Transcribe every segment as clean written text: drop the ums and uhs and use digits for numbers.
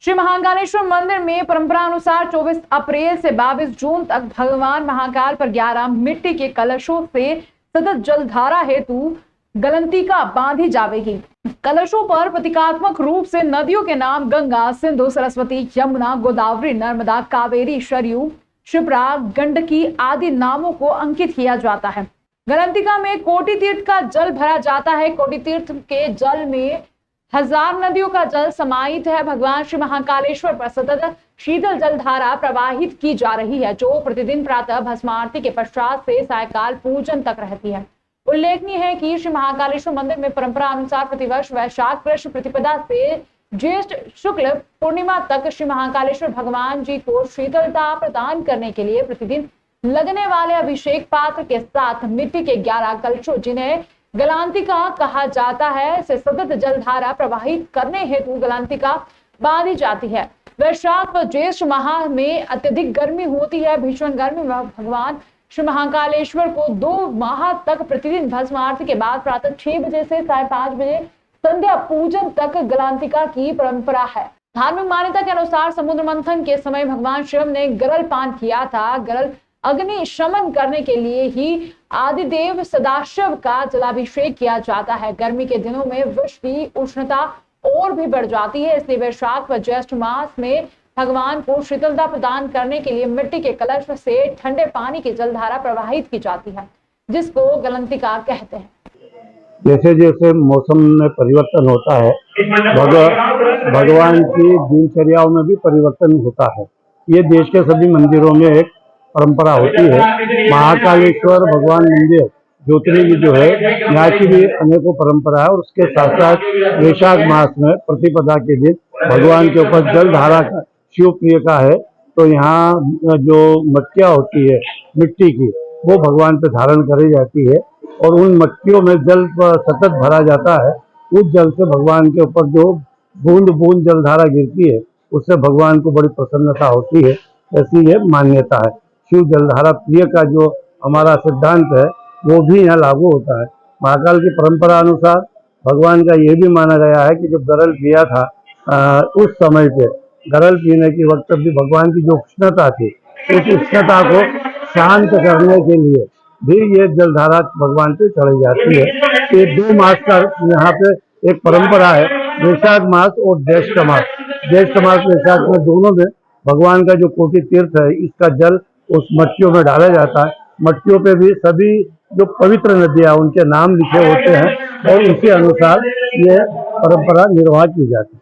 श्री महाकालेश्वर मंदिर में परंपरा अनुसार 24 अप्रैल से 22 जून तक भगवान महाकाल पर 11 मिट्टी के कलशों से सतत जलधारा हेतु गलंतिका बांधी जाएगी। कलशों पर प्रतीकात्मक रूप से नदियों के नाम गंगा, सिंधु, सरस्वती, यमुना, गोदावरी, नर्मदा, कावेरी, सरयू, क्षिप्रा, गंडकी आदि नामों को अंकित किया जाता है। गलंतिका में कोटि तीर्थ का जल भरा जाता है। कोटि तीर्थ के जल में 1000 नदियों का जल समाहित है। भगवान श्री महाकालेश्वर पर सतत शीतल जलधारा प्रवाहित की जा रही है, जो प्रतिदिन प्रातः भस्म आरती के पश्चात से सायकाल पूजन तक रहती है। उल्लेखनीय है कि श्री महाकालेश्वर मंदिर में परंपरा अनुसार प्रतिवर्ष वैशाख कृष्ण प्रतिपदा से ज्येष्ठ शुक्ल पूर्णिमा तक श्री महाकालेश्वर भगवान जी को शीतलता प्रदान करने के लिए प्रतिदिन लगने वाले अभिषेक पात्र के साथ मिट्टी के 11 कलशों, जिन्हें गलांतिका कहा जाता है, से सतत जलधारा प्रवाहित करने हेतु गलांतिका बांधी जाती है। वैशाख व ज्येष्ठ माह में अत्यधिक गर्मी होती है। भीषण गर्मी में भगवान श्री महाकालेश्वर को 2 माह तक प्रतिदिन भस्म आरती के बाद प्रातः 6 बजे से 5:30 बजे संध्या पूजन तक गलांतिका की परंपरा है। धार्मिक मान्यता के अनुसार समुद्र मंथन के समय भगवान शिव ने गरल पान किया था। गरल अग्नि शमन करने के लिए ही आदिदेव सदाशिव का जलाभिषेक किया जाता है। गर्मी के दिनों में विश्व की उष्णता और भी बढ़ जाती है, इसलिए वैशाख व ज्येष्ठ मास में भगवान को शीतलता प्रदान करने के लिए मिट्टी के कलश से ठंडे पानी की जलधारा प्रवाहित की जाती है, जिसको गलंतिका कहते हैं। जैसे जैसे मौसम में परिवर्तन होता है, भगवान की दिनचर्याओं में भी परिवर्तन होता है। ये देश के सभी मंदिरों में एक परंपरा होती है। महाकालेश्वर भगवान मंदिर ज्योतिर्लिंग जो है, यहाँ की भी अनेकों परंपरा है। और उसके साथ साथ वैशाख मास में प्रतिपदा के दिन भगवान के ऊपर जल धारा का शिव प्रिय का है, तो यहाँ जो मटकियाँ होती है मिट्टी की, वो भगवान पे धारण करी जाती है और उन मटकियों में जल सतत भरा जाता है। उस जल से भगवान के ऊपर जो बूंद बूंद जलधारा गिरती है, उससे भगवान को बड़ी प्रसन्नता होती है, ऐसी ये मान्यता है। शिव जलधारा प्रिय का जो हमारा सिद्धांत है, वो भी यहाँ लागू होता है। महाकाल की परंपरा अनुसार भगवान का ये भी माना गया है कि जब गरल पिया था, उस समय पे गरल पीने के वक्त भी भगवान की जो उष्णता थी, उस उष्णता को शांत करने के लिए भी ये जलधारा भगवान पे चढ़ी जाती है। ये 2 मास का यहाँ पे एक परंपरा है, वैशाख मास और ज्येष्ठ मास। ज्येष्ठ मास वैशाख में दोनों में भगवान का जो कोटि तीर्थ है, इसका जल उस मटकियों में डाला जाता है। मटकियों पे भी सभी जो पवित्र नदियां उनके नाम लिखे होते हैं और उसी अनुसार ये परंपरा निर्वाह की जाती है।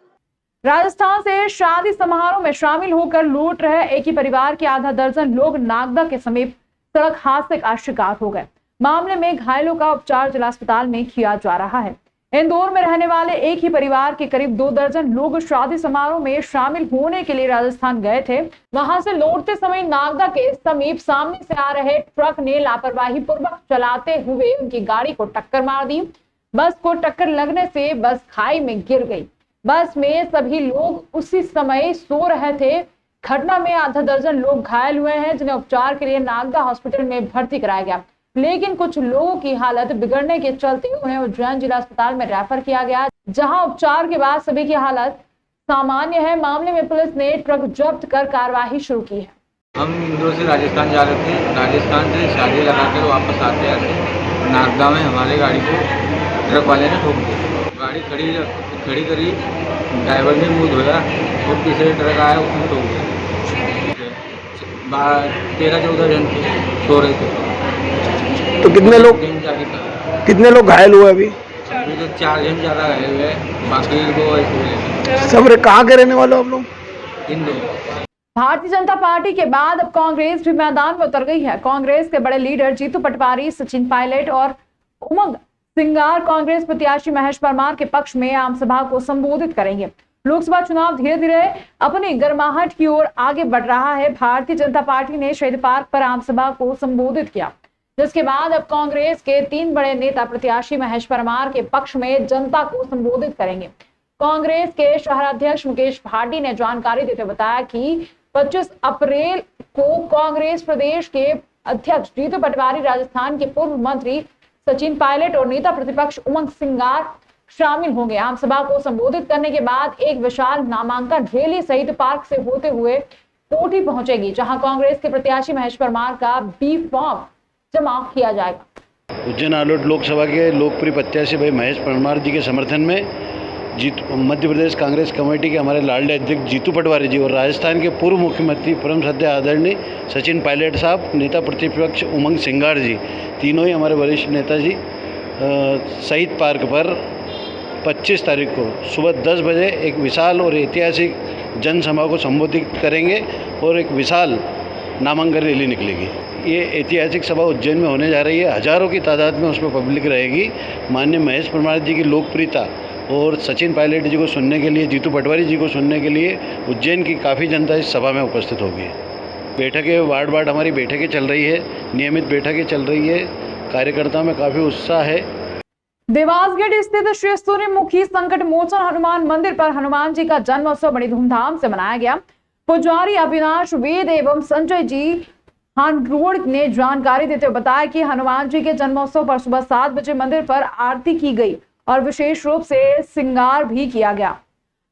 राजस्थान से शादी समारोह में शामिल होकर लूट रहे एक ही परिवार के आधा दर्जन लोग नागदा के समीप सड़क हादसे का शिकार हो गए। मामले में घायलों का उपचार जिला अस्पताल में किया जा रहा है। इंदौर में रहने वाले एक ही परिवार के करीब 2 दर्जन लोग शादी समारोह में शामिल होने के लिए राजस्थान गए थे। वहां से लौटते समय नागदा के समीप सामने से आ रहे ट्रक ने लापरवाही पूर्वक चलाते हुए उनकी गाड़ी को टक्कर मार दी। बस को टक्कर लगने से बस खाई में गिर गई। बस में सभी लोग उसी समय सो रहे थे। घटना में आधा दर्जन लोग घायल हुए हैं, जिन्हें उपचार के लिए नागदा हॉस्पिटल में भर्ती कराया गया, लेकिन कुछ लोगों की हालत बिगड़ने के चलते उन्हें उज्जैन जिला अस्पताल में रेफर किया गया, जहां उपचार के बाद सभी की हालत सामान्य है। मामले में पुलिस ने ट्रक जब्त कर कार्रवाई शुरू की है। हम इंदौर से राजस्थान जा रहे थे। राजस्थान से शादी लगाकर वापस आते आते नागदा में हमारी गाड़ी को ट्रक वाले ने ठोक दिया। गाड़ी खड़ी करी, ड्राइवर ने मुँह धोया और तीसरे ट्रक आया, उसने ठोक दिया। 13-14 जन थे, सो रहे थे। तो कितने लोग घायल हुए अभी? अभी तो 4 जन ज़्यादा घायल हुए, बाकी को ऐसे। सब कहाँ के रहने वाले आप लोग? इंदौर। भारतीय जनता पार्टी के बाद अब कांग्रेस भी मैदान में उतर गई है। कांग्रेस के बड़े लीडर जीतू पटवारी, सचिन पायलट और उमंग सिंगार कांग्रेस प्रत्याशी महेश परमार के पक्ष में आम सभा को संबोधित करेंगे। लोकसभा चुनाव धीरे धीरे अपनी गर्माहट की ओर आगे बढ़ रहा है। भारतीय जनता पार्टी ने शहीद पार्क पर आम सभा को संबोधित किया, जिसके बाद अब कांग्रेस के 3 बड़े नेता प्रत्याशी महेश परमार के पक्ष में जनता को संबोधित करेंगे। कांग्रेस के शहराध्यक्ष मुकेश भाटी ने जानकारी देते बताया कि 25 अप्रैल को कांग्रेस प्रदेश के अध्यक्ष जीतू पटवारी, राजस्थान के पूर्व मंत्री सचिन पायलट और नेता प्रतिपक्ष उमंग सिंगार शामिल होंगे। आम सभा को संबोधित करने के बाद एक विशाल नामांकन रैली शहीद पार्क से होते हुए कोठी पहुंचेगी, जहां कांग्रेस के प्रत्याशी महेश परमार का बी फॉर्म जमा किया जाएगा। उज्जैन आलोट लोकसभा के लोकप्रिय प्रत्याशी भाई महेश परमार जी के समर्थन में मध्य प्रदेश कांग्रेस कमेटी के हमारे लाडले अध्यक्ष जीतू पटवारी जी और राजस्थान के पूर्व मुख्यमंत्री परम श्रद्धेय आदरणीय सचिन पायलट साहब, नेता प्रतिपक्ष उमंग सिंगार जी, तीनों ही हमारे वरिष्ठ नेता जी शहीद पार्क पर 25 तारीख को सुबह 10 बजे एक विशाल और ऐतिहासिक जनसभा को संबोधित करेंगे और एक विशाल नामांकन रैली निकलेगी। ये ऐतिहासिक सभा उज्जैन में होने जा रही है। हज़ारों की तादाद में उसमें पब्लिक रहेगी। माननीय महेश परमार जी की लोकप्रियता और सचिन पायलट जी को सुनने के लिए, जीतू पटवारी जी को सुनने के लिए उज्जैन की काफ़ी जनता इस सभा में उपस्थित होगी। बैठकें वार्ड हमारी बैठकें चल रही है, नियमित बैठकें चल रही है। कार्यकर्ताओं में काफ़ी उत्साह है। देवासगढ़ स्थित श्री सूर्यमुखी संकट मोचन हनुमान मंदिर पर हनुमान जी का जन्मोत्सव बड़ी धूमधाम से मनाया गया। पुजारी अविनाश वेद एवं संजय जी हांडरोड ने जानकारी देते हुए बताया कि हनुमान जी के जन्मोत्सव पर सुबह 7 बजे मंदिर पर आरती की गई और विशेष रूप से श्रृंगार भी किया गया।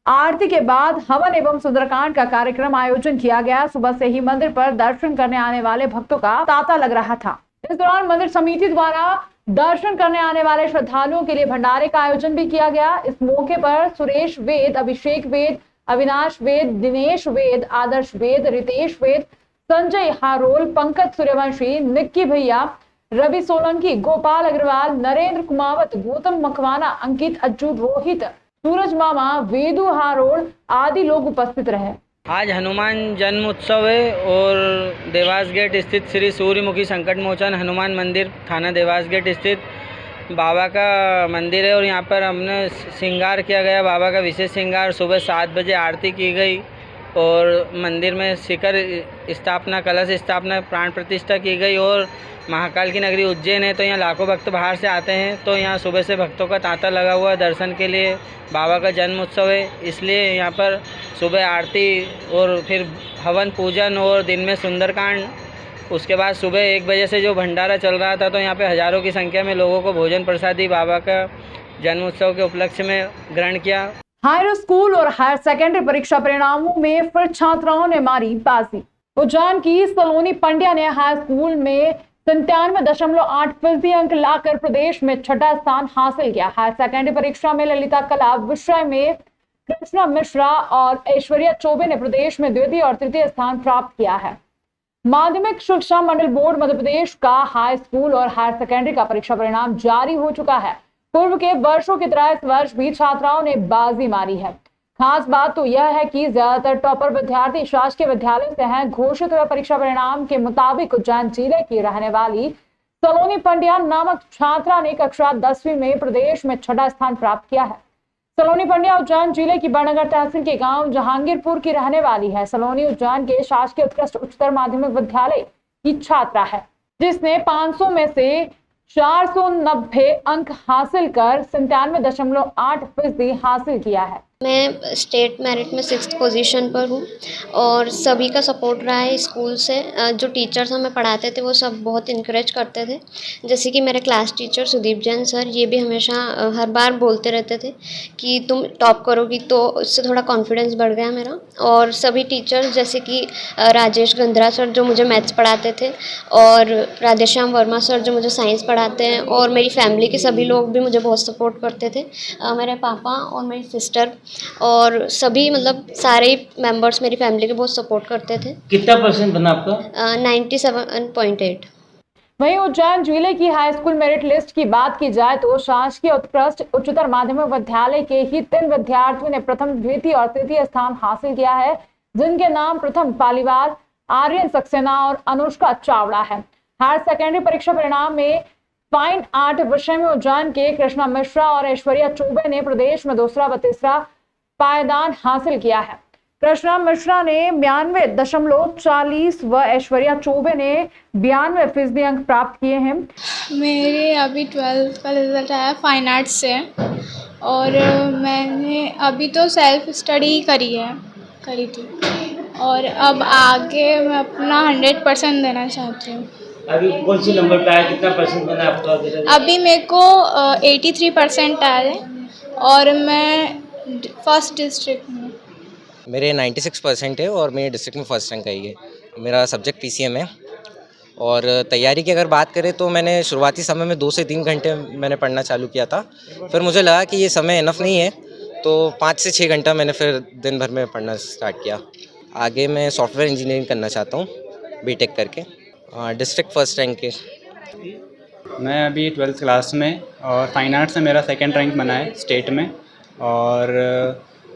आरती के बाद हवन एवं सुंदरकांड का कार्यक्रम आयोजन किया गया। सुबह से ही मंदिर पर दर्शन करने आने वाले भक्तों का तांता लग रहा था। इस दौरान मंदिर समिति द्वारा दर्शन करने आने वाले श्रद्धालुओं के लिए भंडारे का आयोजन भी किया गया। इस मौके पर सुरेश वेद, अभिषेक वेद, अविनाश वेद, दिनेश वेद, आदर्श वेद, रितेश वेद, संजय हारोल, पंकज सूर्यवंशी, निक्की भैया, रवि सोलंकी, गोपाल अग्रवाल, नरेंद्र कुमावत, गौतम मखवाना, अंकित अज्जू, रोहित, सूरज मामा, वेदु हारोल आदि लोग उपस्थित रहे। आज हनुमान जन्म उत्सव है और देवासगढ़ स्थित श्री सूर्यमुखी संकट मोचन हनुमान मंदिर, थाना देवासगढ़ स्थित बाबा का मंदिर है और यहाँ पर हमने श्रृंगार किया गया। बाबा का विशेष श्रृंगार, सुबह 7 बजे आरती की गई और मंदिर में शिखर स्थापना, कलश स्थापना, प्राण प्रतिष्ठा की गई। और महाकाल की नगरी उज्जैन है तो यहाँ लाखों भक्त बाहर से आते हैं, तो यहाँ सुबह से भक्तों का तांता लगा हुआ है दर्शन के लिए। बाबा का जन्म उत्सव है, इसलिए यहाँ पर सुबह आरती और फिर हवन पूजन और दिन में सुंदरकांड। उसके बाद सुबह 1 बजे से जो भंडारा चल रहा था, तो यहाँ पे हज़ारों की संख्या में लोगों को भोजन प्रसादी बाबा का जन्म उत्सव के उपलक्ष्य में ग्रहण किया। हायर स्कूल और हायर सेकेंडरी परीक्षा परिणामों में फिर छात्राओं ने मारी बाजी। उज्जैन की सलोनी पंड्या ने हाई स्कूल में 97.8% अंक लाकर प्रदेश में 6ठा स्थान हासिल किया। हायर सेकेंडरी परीक्षा में ललिता कला विषय में कृष्णा मिश्रा और ऐश्वर्या चौबे ने प्रदेश में द्वितीय और तृतीय स्थान प्राप्त किया है। माध्यमिक शिक्षा मंडल बोर्ड मध्य प्रदेश का हाई स्कूल और हायर सेकेंडरी का परीक्षा परिणाम जारी हो चुका है। पूर्व के वर्षों की तरह इस वर्ष भी छात्राओं ने बाजी मारी है। खास बात तो यह है कि ज्यादातर टॉपर विद्यार्थी शासकीय विद्यालय से हैं। घोषित हुए परीक्षा परिणाम के मुताबिक उज्जैन जिले की रहने वाली सलोनी पंड्या नामक छात्रा ने कक्षा 10वीं में प्रदेश में 6ठा स्थान प्राप्त किया है। सलोनी पंड्या उज्जैन जिले की बड़नगर तहसील के गांव जहांगीरपुर की रहने वाली है। सलोनी उज्जैन के शासकीय उत्कृष्ट उच्चतर माध्यमिक विद्यालय की छात्रा है, जिसने 500 में से 490 अंक हासिल कर 97.8% हासिल किया है। मैं स्टेट मेरिट में 6th पोजीशन पर हूँ और सभी का सपोर्ट रहा है स्कूल से। जो टीचर्स हमें पढ़ाते थे वो सब बहुत इनकरेज करते थे। जैसे कि मेरे class teacher Sudeep Jain sir, ये भी हमेशा हर बार बोलते रहते थे कि तुम टॉप करोगी, तो इससे थोड़ा कॉन्फिडेंस बढ़ गया मेरा। और सभी टीचर्स जैसे कि राजेश गंधरा सर जो मुझे मैथ्स पढ़ाते थे और राधेश्याम वर्मा सर जो मुझे साइंस पढ़ाते हैं, और मेरी फैमिली के सभी लोग भी मुझे बहुत सपोर्ट करते थे। मेरे पापा और मेरी सिस्टर और सभी मतलब सारे मेंबर्स मेरी फैमिली के बहुत सपोर्ट करते थे। कितना परसेंट बना आपका? 97.8। वहीं उज्जैन जिले की हाई स्कूल मेरिट लिस्ट की बात की जाए तो शासकीय उत्कृष्ट उच्चतर माध्यमिक विद्यालय के ही 3 विद्यार्थियों ने प्रथम, द्वितीय और तृतीय स्थान हासिल किया है, जिनके नाम प्रथम पालीवाल, आर्यन सक्सेना और अनुष्का चावड़ा है। हायर सेकेंडरी परीक्षा परिणाम में फाइन आर्ट विषय में उज्जैन के कृष्णा मिश्रा और ऐश्वर्या चौबे ने प्रदेश में दूसरा व तीसरा पायदान हासिल किया है। कृष्णा मिश्रा ने 92.40 व ऐश्वर्या चौबे ने 92% अंक प्राप्त किए हैं। मेरे अभी 12th का रिजल्ट आया फाइन आर्ट्स से और मैंने अभी तो सेल्फ स्टडी करी थी और अब आगे मैं अपना 100% देना चाहती हूँ। अभी कौन सी नंबर पे आया, कितना परसेंट बना आपका? अभी मेरे को 83% आया है और मैं फर्स्ट डिस्ट्रिक्ट हूँ। मेरे 96% है और मेरे डिस्ट्रिक्ट में फर्स्ट रैंक आई है। मेरा सब्जेक्ट पीसीएम है। और तैयारी की अगर बात करें तो मैंने शुरुआती समय में 2 से 3 घंटे मैंने पढ़ना चालू किया था। फिर मुझे लगा कि ये समय इनफ नहीं है, तो 5 से 6 घंटा मैंने फिर दिन भर में पढ़ना स्टार्ट किया। आगे मैं सॉफ्टवेयर इंजीनियरिंग करना चाहता हूँ, बीटेक करके। डिस्ट्रिक्ट फर्स्ट रैंक के। मैं अभी 12th क्लास में और फाइन आर्ट्स में मेरा सेकंड रैंक बना है स्टेट में। और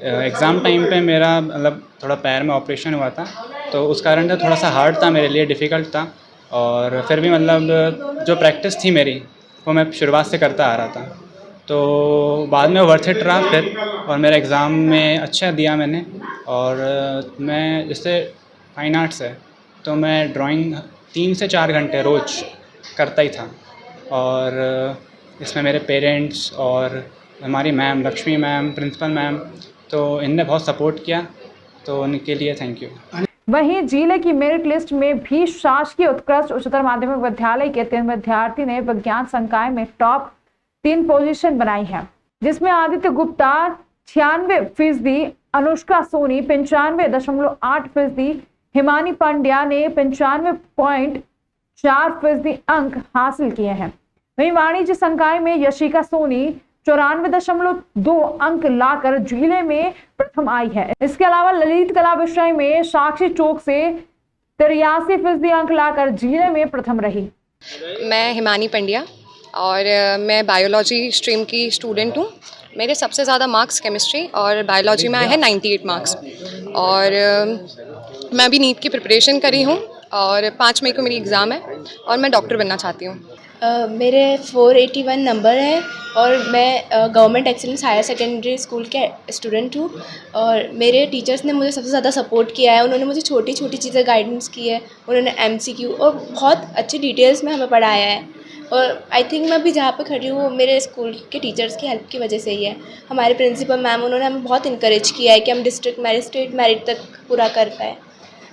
एग्ज़ाम टाइम पे मेरा मतलब थोड़ा पैर में ऑपरेशन हुआ था, तो उस कारण से थोड़ा सा हार्ड था मेरे लिए, डिफ़िकल्ट था। और फिर भी मतलब जो प्रैक्टिस थी मेरी वो मैं शुरुआत से करता आ रहा था, तो बाद में वर्थ इट रहा फिर। और मेरा एग्ज़ाम में अच्छा दिया मैंने। और मैं जैसे फाइन आर्ट्स है तो मैं ड्राइंग 3 से 4 घंटे रोज़ करता ही था। और इसमें मेरे पेरेंट्स और हमारी ma'am Lakshmi ma'am, principal ma'am, तो इनने बहुत सपोर्ट किया, तो उनके लिए थैंक यू। वहीं जिले की मेरिट लिस्ट में भी शासकीय उत्कृष्ट उच्चतर माध्यमिक विद्यालय के 3 विद्यार्थी ने विज्ञान संकाय में टॉप 3 पोजीशन बनाई है, जिसमें आदित्य गुप्ता 96%, अनुष्का सोनी 95.8%, हिमानी पांड्या ने 95.4% अंक हासिल किए हैं। वहीं वाणिज्य संकाय में यशिका सोनी 94.2 अंक लाकर जिले में प्रथम आई है। इसके अलावा ललित कला विषय में साक्षी चौक से 83% अंक लाकर जिले में प्रथम रही। मैं हिमानी पंड्या और मैं बायोलॉजी स्ट्रीम की स्टूडेंट हूँ। मेरे सबसे ज़्यादा मार्क्स केमिस्ट्री और बायोलॉजी में आए हैं 98 मार्क्स। और मैं अभी नीट की प्रिपरेशन करी हूँ और 5 मई को मेरी एग्ज़ाम है और मैं डॉक्टर बनना चाहती हूँ। मेरे 481 नंबर है और मैं government excellence higher secondary school के स्टूडेंट हूँ। और मेरे टीचर्स ने मुझे सबसे ज़्यादा सपोर्ट किया है। उन्होंने मुझे छोटी छोटी चीज़ें गाइडेंस की है। उन्होंने MCQ और बहुत अच्छी डिटेल्स में हमें पढ़ाया है। और आई थिंक मैं अभी जहाँ पे खड़ी हूँ मेरे स्कूल के टीचर्स की हेल्प की वजह से ही है। हमारे प्रिंसिपल मैम, उन्होंने हमें बहुत इंकरेज किया है कि हम डिस्ट्रिक्ट मेरिट, स्टेट मेरिट तक पूरा कर पाए।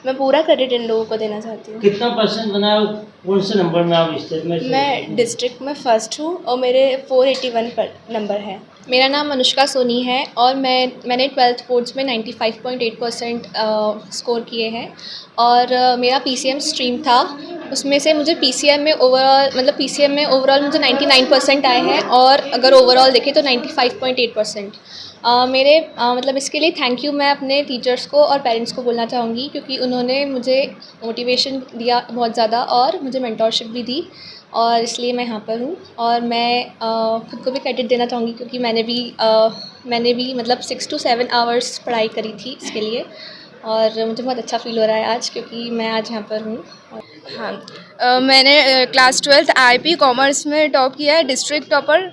मैं पूरा क्रेडिट इन लोगों को देना चाहती हूँ। कितना परसेंट बनाया, कौन से नंबर में आप स्टेट में? मैं डिस्ट्रिक्ट में फर्स्ट हूँ और मेरे 481 पर नंबर है। मेरा नाम अनुष्का सोनी है और मैंने 12th बोर्ड्स में 95.8% स्कोर किए हैं। और मेरा PCM स्ट्रीम था, उसमें से मुझे PCM में ओवरऑल मुझे 99% आए हैं और अगर ओवरऑल देखें तो 95.8%। इसके लिए थैंक यू मैं अपने टीचर्स को और पेरेंट्स को बोलना चाहूँगी, क्योंकि उन्होंने मुझे मोटिवेशन दिया बहुत ज़्यादा और मुझे मेंटोरशिप भी दी, और इसलिए मैं यहाँ पर हूँ। और मैं खुद को भी क्रेडिट देना चाहूँगी, क्योंकि मैंने भी 6 to 7 आवर्स पढ़ाई करी थी इसके लिए, और मुझे बहुत अच्छा फील हो रहा है आज, क्योंकि मैं आज यहाँ पर हूँ। हाँ, मैंने क्लास 12th IP कॉमर्स में टॉप किया है, डिस्ट्रिक्ट टॉपर।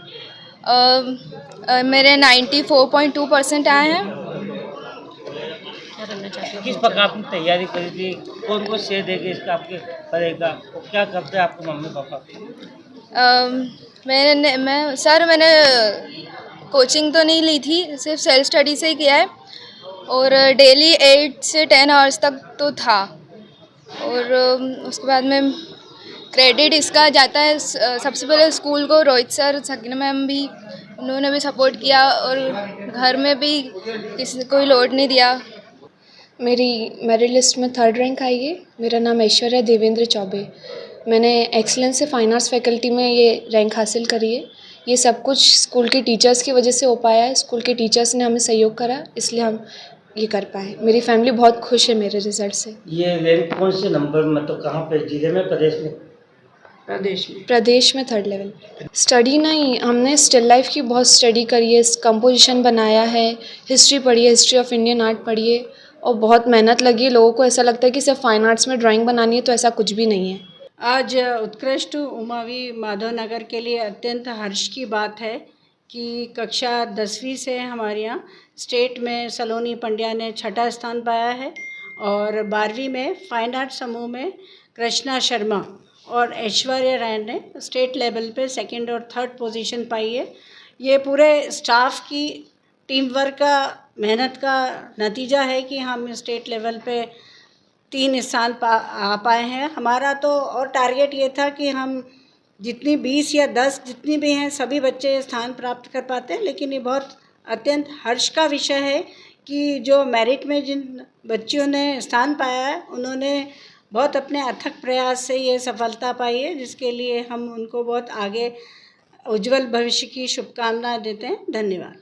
मेरे 94.2% आए हैं। किस प्रकार की तैयारी करी थी, कौन को श्रेय देगी इसका आपके करेगा, क्या करते हैं आपके मम्मी पापा? मैंने कोचिंग तो नहीं ली थी, सिर्फ सेल्फ स्टडी से ही किया है। और डेली 8 से 10 आवर्स तक तो था। और उसके बाद में क्रेडिट इसका जाता है सबसे पहले स्कूल को, रोहित सर, सकीना मैम भी, उन्होंने भी सपोर्ट किया और घर में भी किसी कोई लोड नहीं दिया। मेरी मेरिट लिस्ट में 3rd रैंक आई है। मेरा नाम ऐश्वर्या देवेंद्र चौबे। मैंने एक्सीलेंस से फाइन आर्ट्स फैकल्टी में ये रैंक हासिल करी है। ये सब कुछ स्कूल के टीचर्स की वजह से हो पाया है। स्कूल के टीचर्स ने हमें सहयोग करा, इसलिए हम ये कर पाए। मेरी फैमिली बहुत खुश है मेरे रिजल्ट से। ये रैंक कौन से नंबर में, तो कहाँ पे, जिले में, प्रदेश में? प्रदेश में 3rd लेवल। स्टडी नहीं, हमने स्टिल लाइफ की बहुत स्टडी करी है, कंपोजिशन बनाया है, हिस्ट्री पढ़ी है, हिस्ट्री ऑफ इंडियन आर्ट पढ़ी है, और बहुत मेहनत लगी है। लोगों को ऐसा लगता है कि सिर्फ फाइन आर्ट्स में ड्राइंग बनानी है, तो ऐसा कुछ भी नहीं है। आज उत्कृष्ट उमावी माधव नगर के लिए अत्यंत हर्ष की बात है कि कक्षा 10वीं से हमारे यहाँ स्टेट में सलोनी पंड्या ने 6ठा स्थान पाया है, और 12वीं में फाइन आर्ट समूह में कृष्णा शर्मा और ऐश्वर्या राय ने स्टेट लेवल पे 2nd और 3rd पोजीशन पाई है। ये पूरे स्टाफ की टीम वर्क का, मेहनत का नतीजा है कि हम स्टेट लेवल पे 3 स्थान आ पाए हैं। हमारा तो और टारगेट ये था कि हम जितनी 20 या 10 जितनी भी हैं सभी बच्चे स्थान प्राप्त कर पाते हैं, लेकिन ये बहुत अत्यंत हर्ष का विषय है कि जो मेरिट में जिन बच्चियों ने स्थान पाया है उन्होंने बहुत अपने अथक प्रयास से ये सफलता पाई है, जिसके लिए हम उनको बहुत आगे उज्जवल भविष्य की शुभकामनाएं देते हैं। धन्यवाद।